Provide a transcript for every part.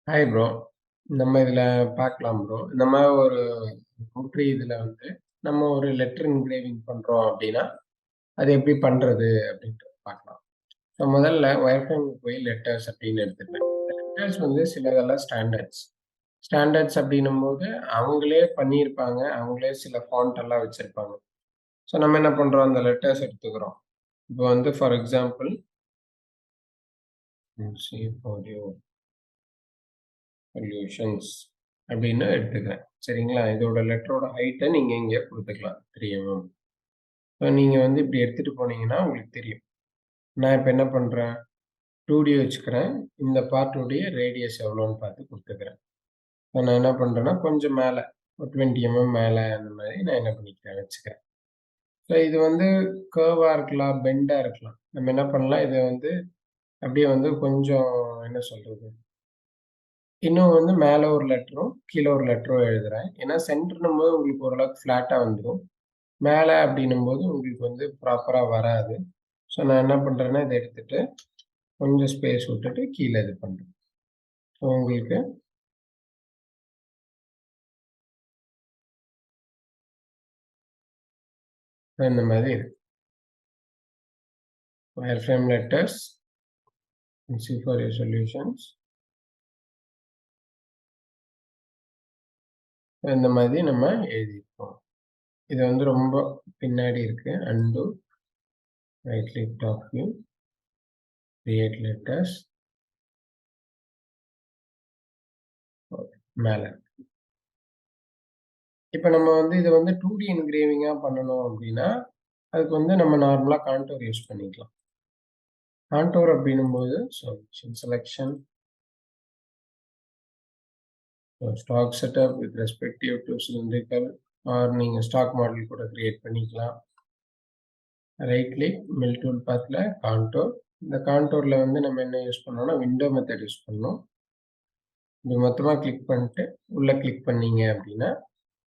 Hi bro. நம்ம இதில பார்க்கலாம் ப்ரோ. இந்த மாரி ஒரு நோட்ரி இதில வந்து நம்ம ஒரு லெட்டர் என்கிரேவிங் பண்றோம் அப்டின்னா, அது எப்படி பண்றது அப்படின்றத பார்க்கலாம். ஸோ முதல்ல வயர்ஃப்ரேம்க்கு போய் லெட்டர்ஸ் அப்படின்னு எடுத்துப்பேன். லெட்டர்ஸ் வந்து சிலதெல்லாம் ஸ்டாண்டர்ட்ஸ். ஸ்டாண்டர்ட்ஸ் அப்படின்னும்போது அவங்களே பண்ணியிருப்பாங்க. அவங்களே சில ஃபாண்ட் எல்லாம் வச்சிருப்பாங்க. ஸோ நம்ம என்ன பண்றோம், அந்த லெட்டர்ஸ் எடுத்துக்கிறோம். இப்போ வந்து for example C for you solutions அப்படின்னு எடுத்துக்கிறேன். சரிங்களா? இதோட லெட்டரோட ஹைட்ட நீங்க இங்க குடுத்துக்கலாம். 3 mm. இப்ப நீங்க வந்து இப்படி எடுத்துட்டு போனீங்கன்னா உங்களுக்கு தெரியும். நான் இப்ப என்ன பண்றேன், 2D வச்சுக்கிறேன். இந்த பார்ட்டுடைய ரேடியஸ் எவ்வளோன்னு பார்த்து குடுத்துக்கிறேன். இப்ப நான் என்ன பண்றேன்னா, கொஞ்சம் மேல ஒரு 20 மேல அந்த மாரி நான் என்ன பண்ணிக்கிறேன் வச்சுக்கிறேன். ஸோ இது வந்து கர்வா இருக்கலாம், பெண்டா இருக்கலாம். நம்ம என்ன பண்ணலாம், இத வந்து அப்படியே வந்து கொஞ்சம் என்ன சொல்றது, இன்னும் வந்து மேல ஒரு லெட்டரும், கீழ ஒரு லெட்டரும் எழுதுறேன். ஏன்னா சென்டர்ன்னும்போது உங்களுக்கு ஓரளவுக்கு ஃப்ளாட்டா வந்துரும். மேல அப்படின்னும்போது உங்களுக்கு வந்து ப்ராப்பரா வராது. ஸோ நான் என்ன பண்றேன்னா, இத எடுத்துட்டு கொஞ்சம் ஸ்பேஸ் விட்டுட்டு கீழ இது பண்றேன். ஸோ உங்களுக்கு இந்த மாதிரி இருக்கு. Wireframe letters, C for your solutions. இந்த மாதிரி நம்ம எழுதியிருக்கோம். இது வந்து ரொம்ப பின்னாடி இருக்கு. And, right click top view, create letters, மேல. இப்ப நம்ம வந்து இத வந்து 2D என்கிரேவிங்கா பண்ணணும் அப்படின்னா, அதுக்கு வந்து நம்ம நார்மலா கான்டூர் யூஸ் பண்ணிக்கலாம். கான்டூர் அப்படின்னும்போது selection, stock setup with respective to cylindrical or நீங்க ஸ்டாக் மாடல் கூட கிரியேட் பண்ணிக்கலாம். ரைட் கிளிக் மில் டூல் பாத்ல கான்டூர். இந்த கான்டூர்ல வந்து நம்ம என்ன யூஸ் பண்ணோம்னா, விண்டோ மெத்தட் யூஸ் பண்ணணும். இது மொத்தமா கிளிக் பண்ணிட்டு, உள்ள கிளிக் பண்ணீங்க அப்படின்னா,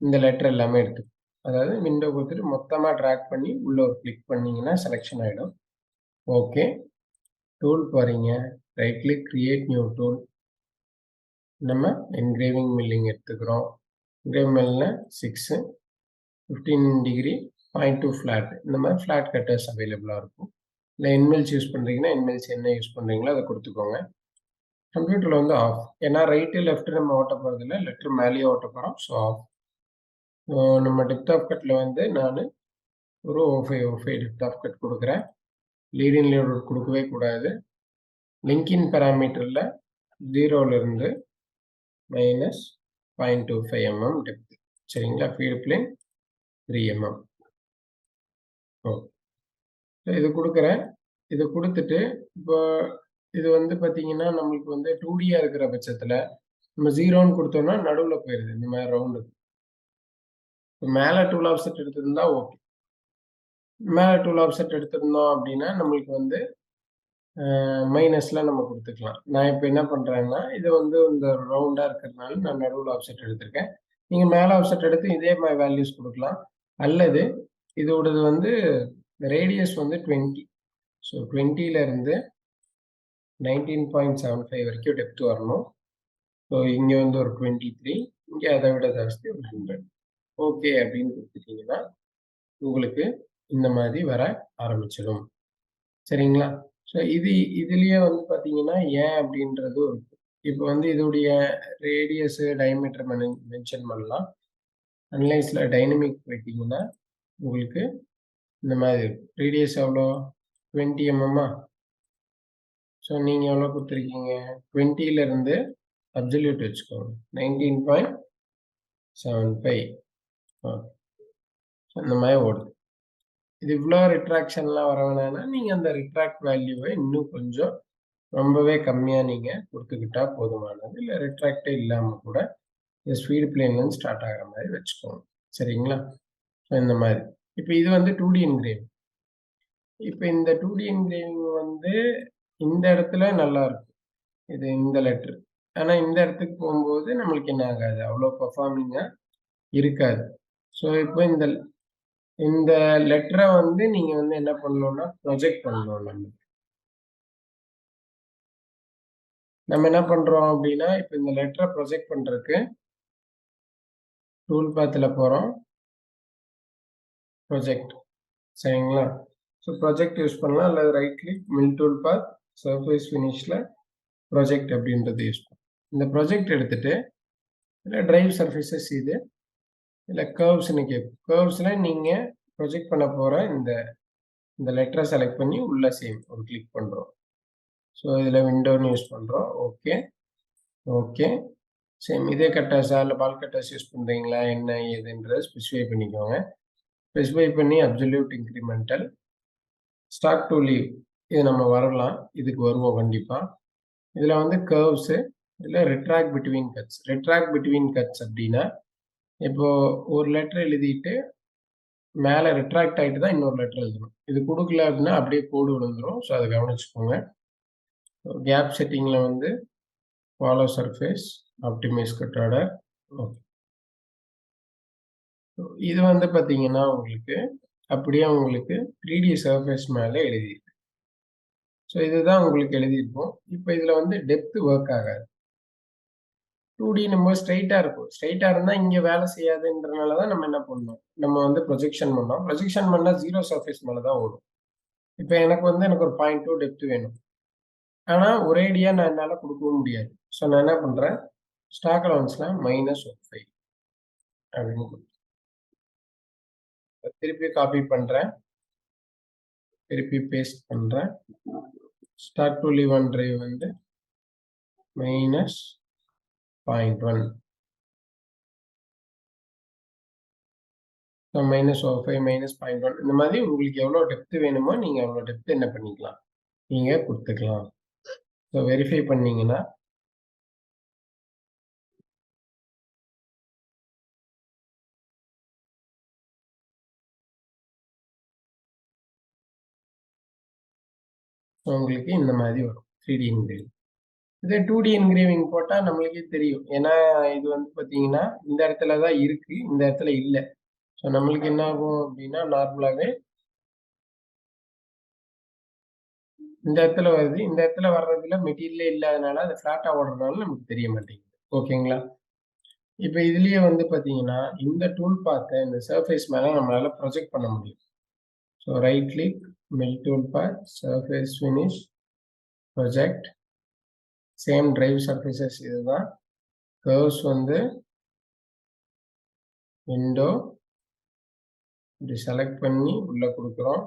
இந்த லெட்டர் எல்லாமே எடுத்துக்கும். அதாவது விண்டோ குடுத்துட்டு மொத்தமா டிராக் பண்ணி உள்ள ஒரு கிளிக் பண்ணீங்கன்னா செலக்ஷன் ஆயிடும். ஓகே. டூல் போறீங்க. Right click create new tool. நம்ம என்கிரேவிங் மில்லிங் எடுத்துக்கிறோம். என்கிரேவ் மில்ல 6, 15 டிகிரி 0.2 ஃப்ளாட். இந்த மாதிரி ஃப்ளாட் கட்டர்ஸ் அவைலபிளா இருக்கும். இல்ல என்மில்ஸ் யூஸ் பண்றீங்கன்னா, என்மில்ஸ் என்ன யூஸ் பண்றீங்களோ அத குடுத்துக்கோங்க. கம்ப்யூட்டர்ல வந்து ஆஃப். ஏன்னா ரைட்டு, லெஃப்ட் நம்ம ஓட்ட போறதில்ல. லெட்டர் மேலேயே ஓட்ட போறோம். So off. நம்ம டெப்த் ஆஃப் கட்ல வந்து நானு ஒரு O5 டெப்த் ஆஃப் கட் குடுக்குறேன். லீட் இன் லீட் அவுட் குடுக்கவே கூடாது. லிங்க் இன் பாராமீட்டர்ல 0லிருந்து -0.25 டெப்த். சரிங்களா? Feed plane 3 okay. இது குடுக்குறேன். இது குடுத்துட்டு, இப்போ இது வந்து பார்த்தீங்கன்னா, நம்மளுக்கு வந்து 2Dயா இருக்கிற பட்சத்தில, நம்ம 0ன்னு குடுத்தோம்னா நடுவுல போயிருது. இந்த மாரி ரவுண்டு. மேல டூல் ஆஃப்செட் எடுத்திருந்தா ஓகே. மேல டூல் ஆஃப்செட் எடுத்திருந்தோம் அப்டின்னா, நம்மளுக்கு வந்து மைனஸ்ல நம்ம குடுத்துக்கலாம். நான் இப்ப என்ன பண்றேன்னா, இது வந்து இந்த ரவுண்டா இருக்கிறதுனால நான் நடுவுல ஆஃப்செட் எடுத்திருக்கேன். நீங்க மேல ஆஃப்செட் எடுத்து இதே மாரி வேல்யூஸ் குடுக்கலாம். அல்லது இதோடது வந்து ரேடியஸ் வந்து 20. ஸோ 20ல இருந்து 19.75 வரைக்கும் டெப்த் வரணும். ஸோ இங்க வந்து ஒரு 23, இங்க அத விட ஜாஸ்தி ஒரு 100. ஓகே அப்படின்னு குடுத்துட்டீங்கன்னா, உங்களுக்கு இந்த மாதிரி வர ஆரம்பிச்சிடும். சரிங்களா? ஸோ இதுலயே வந்து பார்த்தீங்கன்னா, ஏன் அப்படின்றதும் இருக்கு. இப்ப வந்து இதோடைய ரேடியஸ், டயமீட்டர் மென்ஷன் பண்ணலாம். அனலைஸ்ல டைனமிக் போயிட்டீங்கன்னா, உங்களுக்கு இந்த மாதிரி இருக்கும். ரேடியஸ் எவ்வளோ? 20 mm. ஸோ நீங்க எவ்வளோ குடுத்துருக்கீங்க? 20ல இருந்து அப்சல்யூட் வச்சுக்கோங்க. 19.75. ஓகே. இந்த மாரி ஓடுது. இது இவ்ளோ ரிட்ராக்ஷன்லாம் வர வேணாம்னா, நீங்க அந்த ரிட்ராக்ட் வேல்யூவ இன்னும் கொஞ்சம் ரொம்பவே கம்மியா நீங்க குடுத்துக்கிட்டா போதுமானது. இல்ல ரிட்ராக்ட்டே இல்லாம கூட இந்த ஸ்பீடு பிளேன்லருந்து ஸ்டார்ட் ஆகுற மாரி வச்சுக்கோங்க. சரிங்களா? ஸோ இந்த மாரி. இப்ப இது வந்து 2D என்கிரேவிங். இப்ப இந்த 2D என்கிரேவிங் வந்து இந்த இடத்துல நல்லா இருக்கும். இது இந்த லெட்டர். ஆனா இந்த இடத்துக்கு போம்போது நம்மளுக்கு என்ன ஆகாது, அவ்ளோ பெர்ஃபார்மிங்கா இருக்காது. ஸோ இப்போ இந்த இந்த லெட்டர வந்து நீங்க வந்து என்ன பண்ணணும்னா, ப்ரொஜெக்ட் பண்ணணும் நம்ம. நம்ம என்ன பண்றோம் அப்டின்னா, இப்ப இந்த லெட்டர ப்ரொஜெக்ட் பண்றதுக்கு டூல் பாத்ல போறோம். ப்ரொஜெக்ட் சரிங்களா? ஸோ ப்ரொஜெக்ட் யூஸ் பண்ணலாம். அல்லது right click mill tool path surface ஃபினிஷ்ல ப்ரொஜெக்ட் அப்டின்றத யூஸ் பண்ணலாம். இந்த ப்ரொஜெக்ட் எடுத்துட்டு, இல்ல டிரைவ் சர்ஃபேஸஸ் இது, இல்ல கர்வ்ஸ்ன்னு கேட்கும். கர்வ்ஸ்ல நீங்க ப்ரொஜெக்ட் பண்ண போற இந்த இந்த லெட்டர செலக்ட் பண்ணி உள்ள சேம் ஒரு கிளிக் பண்றோம். ஸோ இதுல விண்டோன்னு யூஸ் பண்றோம். Okay, okay. சேம் இதே கட்டாஸா இல்ல பால் கட்டாஸ் யூஸ் பண்றீங்களா? என்ன ஏதுன்றத ஸ்பெசிஃபை பண்ணிக்கோங்க. ஸ்பெசிஃபை பண்ணி absolute incremental start to leave இது நம்ம வரலாம். இதுக்கு வருவோம் கண்டிப்பா. இதுல வந்து கர்வ்ஸ் இல்ல retract between cuts. Retract between cuts அப்டின்னா, இப்போ ஒரு லெட்டர் எழுதிட்டு மேல ரிட்ராக்ட் ஆயிட்டு தான் இன்னொரு லெட்டர் எழுதணும். இது குடுக்கல அப்டின்னா அப்படியே கோடு விழுந்துரும். ஸோ அத கவனிச்சுக்கோங்க. கேப் செட்டிங்ல வந்து follow surface, optimize cut order. Okay. இது வந்து பார்த்தீங்கன்னா, உங்களுக்கு அப்படியே உங்களுக்கு 3டி சர்ஃபேஸ் மேல எழுதியிருக்கு. ஸோ இதுதான் உங்களுக்கு எழுதியிருக்கும். இப்ப இதுல வந்து டெப்த் வொர்க் ஆகாது. 2டி நம்ம ஸ்ட்ரெய்ட்டா இருக்கும். ஸ்ட்ரெய்ட்டா இருந்தா இங்க வேலை செய்யாதுன்றனால தான் நம்ம என்ன பண்ணோம், நம்ம வந்து ப்ரொஜெக்ஷன் பண்ணோம். ப்ரொஜெக்ஷன் பண்ணா 0 சர்ஃபேஸ் மேல தான் ஓடும். இப்ப எனக்கு ஒரு 0.2 டெப்த் வேணும். ஆனா ஒரேடியா நான் என்னால குடுக்கவும் முடியாது. ஸோ நான் என்ன பண்றேன், ஸ்டாக் அலவன்ஸ்ல -15 அப்படின்னு திருப்பி காப்பி பண்றேன். திருப்பி பேஸ்ட் பண்றேன். Start to leave on drive வந்து -0.1 ஸோ -05 -0.1 இந்த மாதிரி உங்களுக்கு எவ்வளோ டெப்த் வேணுமோ நீங்க அவ்வளோ டெப்த் என்ன பண்ணிக்கலாம், நீங்க குடுத்துக்கலாம். ஸோ வெரிஃபை பண்ணீங்கன்னா உங்களுக்கு இந்த மாதிரி வரும் 3டி என்கிரேவிங். இதே 2டி என்கிரேவிங் போட்டா நம்மளுக்கே தெரியும். ஏன்னா இது வந்து பார்த்தீங்கன்னா, இந்த இடத்துல தான் இருக்கு, இந்த இடத்துல இல்ல. ஸோ நம்மளுக்கு என்ன ஆகும் அப்படின்னா, நார்மலாவே இந்த இடத்துல வருது. இந்த இடத்துல வர்றதுல மெட்டீரியலே இல்லாதனால, அது ஃப்ளாட்டா ஓடுறதுனால நமக்கு தெரிய மாட்டேங்குது. ஓகேங்களா? இப்ப இதுலயே வந்து பார்த்தீங்கன்னா, இந்த டூல் பாத்த இந்த சர்ஃபேஸ் மேல நம்மளால ப்ரொஜெக்ட் பண்ண முடியும். So right click, mill tool path, surface finish, project. Same drive surfaces இதுதான். கர்வ்ஸ் வந்து விண்டோ இப்படி செலக்ட் பண்ணி உள்ள குடுக்குறோம்.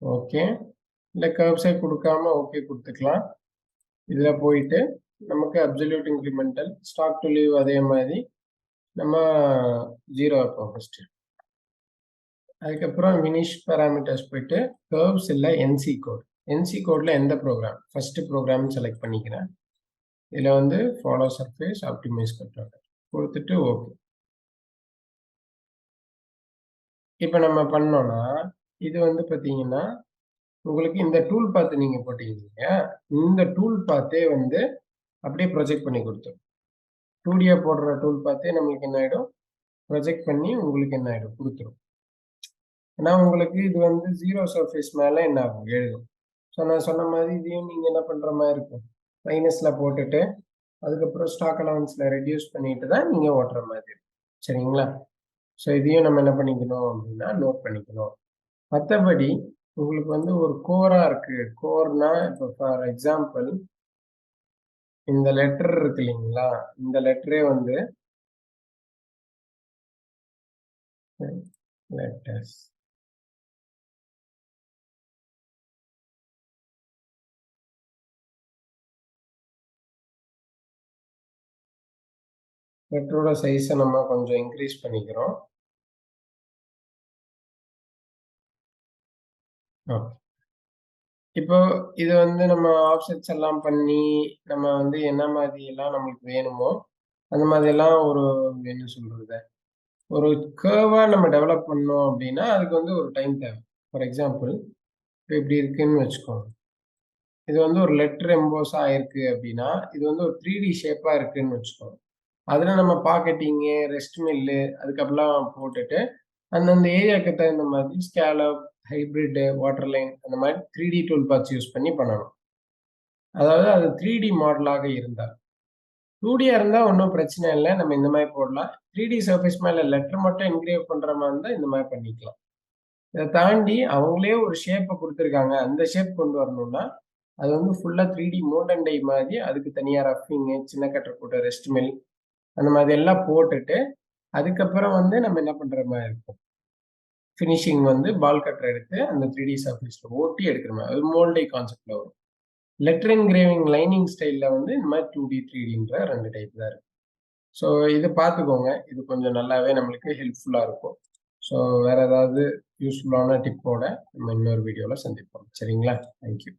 ஓகே. இல்ல கர்வ்ஸே குடுக்காம ஓகே குடுத்துக்கலாம். இதுல போயிட்டு நமக்கு absolute incremental, start to leave அதே மாரி நம்ம 0 வைப்போம் ஃபர்ஸ்ட்டு. அதுக்கப்புறம் ஃபினிஷ் பாராமீட்டர்ஸ் போயிட்டு கர்வ்ஸ் இல்ல என்சி கோட். என்சி கோட்ல எந்த ப்ரோகிராம்? ஃபர்ஸ்ட் ப்ரோகிராம்னு செலக்ட் பண்ணிக்கிறேன். இதுல வந்து follow surface, optimize cut order குடுத்துட்டு ஓகே. இப்ப நம்ம பண்ணோம்னா, இது வந்து பார்த்தீங்கன்னா, உங்களுக்கு இந்த டூல் பாத் நீங்க போட்டீங்க இல்லையா? இந்த டூல் பாத்தே வந்து அப்படியே ப்ரொஜெக்ட் பண்ணி குடுத்துரும். 2டியா போடுற டூல் பாத்தே நம்மளுக்கு என்ன ஆயிடும், ப்ரொஜெக்ட் பண்ணி உங்களுக்கு என்ன ஆயிடும், குடுத்துரும். ஏன்னா உங்களுக்கு இது வந்து 0 சர்ஃபேஸ் மேல என்ன ஆகும், எழுதும். ஸோ நான் சொன்ன மாதிரி இதையும் நீங்க என்ன பண்ற மாரி இருக்கும். மைனஸ்ல போட்டுட்டு, அதுக்கப்புறம் ஸ்டாக் அலவன்ஸ்ல ரெட்யூஸ் பண்ணிட்டு தான் நீங்க ஓட்டுற மாதிரி இருக்கும். சரிங்களா? ஸோ இதையும் நம்ம என்ன பண்ணிக்கணும் அப்படின்னா, நோட் பண்ணிக்கணும். மத்தபடி உங்களுக்கு வந்து ஒரு கோரா இருக்கு. கோர்னா இப்ப ஃபார் எக்ஸாம்பிள் இந்த லெட்டர் இருக்கு இல்லைங்களா? இந்த லெட்டரே வந்து லெட்டர்ஸ் லெட்டரோட சைஸ நம்ம கொஞ்சம் இன்கிரீஸ் பண்ணிக்கிறோம். ஓகே. இப்போ இது வந்து நம்ம ஆஃப்செட்ஸ் எல்லாம் பண்ணி, நம்ம வந்து என்ன மாதிரியெல்லாம் நம்மளுக்கு வேணுமோ, அந்த மாதிரியெல்லாம் ஒரு என்ன சொல்றது? ஒரு கர்வா நம்ம டெவலப் பண்ணோம் அப்டின்னா, அதுக்கு வந்து ஒரு டைம் தேவை. ஃபார் எக்ஸாம்பிள் இப்ப இப்டி இருக்குன்னு வச்சுக்கோங்க. இது வந்து ஒரு லெட்டர் எம்போஸ் ஆயிருக்கு அப்டின்னா, இது வந்து ஒரு 3டி ஷேப்பா இருக்குன்னு வச்சுக்கோங்க. அதுல நம்ம பாக்கெட்டிங்கு, ரெஸ்ட் மில்லு அதுக்கப்புறம் போட்டுட்டு, அந்தந்த ஏரியாவுக்கு தகுந்த மாதிரி ஸ்கேலப், ஹைபிரிட், வாட்டர் லைன் அந்த மாதிரி 3D டூல் பாத்ஸ் யூஸ் பண்ணி பண்ணணும். அதாவது அது 3D மாடலாக இருந்தா. 2Dயா இருந்தா ஒண்ணும் பிரச்சனை இல்ல. நம்ம இந்த மாரி போடலாம். 3D சர்ஃபேஸ் மேல லெட்டர் மட்டும் என்கிரேவ் பண்ற மாரி இருந்தா இந்த மாரி பண்ணிக்கலாம். இத தாண்டி அவங்களே ஒரு ஷேப்ப குடுத்துருக்காங்க. அந்த ஷேப் கொண்டு வரணும்னா, அது வந்து ஃபுல்லா 3D மோல்ட் அண்ட் டை மாதிரி அதுக்கு தனியா ரஃப்பிங்கு, சின்ன கட்டர் போட்டு ரெஸ்ட் மில் அந்த மாதிரி எல்லாம் போட்டுட்டு, அதுக்கப்புறம் வந்து நம்ம என்ன பண்ற மாரி இருக்கும். ஃபினிஷிங் வந்து பால் கட்டர் எடுத்து அந்த 3D சர்ஃபேஸ்ல ஓட்டி எடுக்கிற மாரி. அது மோல்ட் டை கான்செப்ட்ல வரும். லெட்டர் என்கிரேவிங் லைனிங் ஸ்டைல்ல வந்து இந்த மாரி 2D, 3Dன்ற 2 டைப் தான் இருக்கு. ஸோ இது பார்த்துக்கோங்க. இது கொஞ்சம் நல்லாவே நம்மளுக்கு ஹெல்ப்ஃபுல்லா இருக்கும். ஸோ வேற ஏதாவது யூஸ்ஃபுல்லான டிப்போட நம்ம இன்னொரு வீடியோல சந்திப்போம். சரிங்களா? Thank you.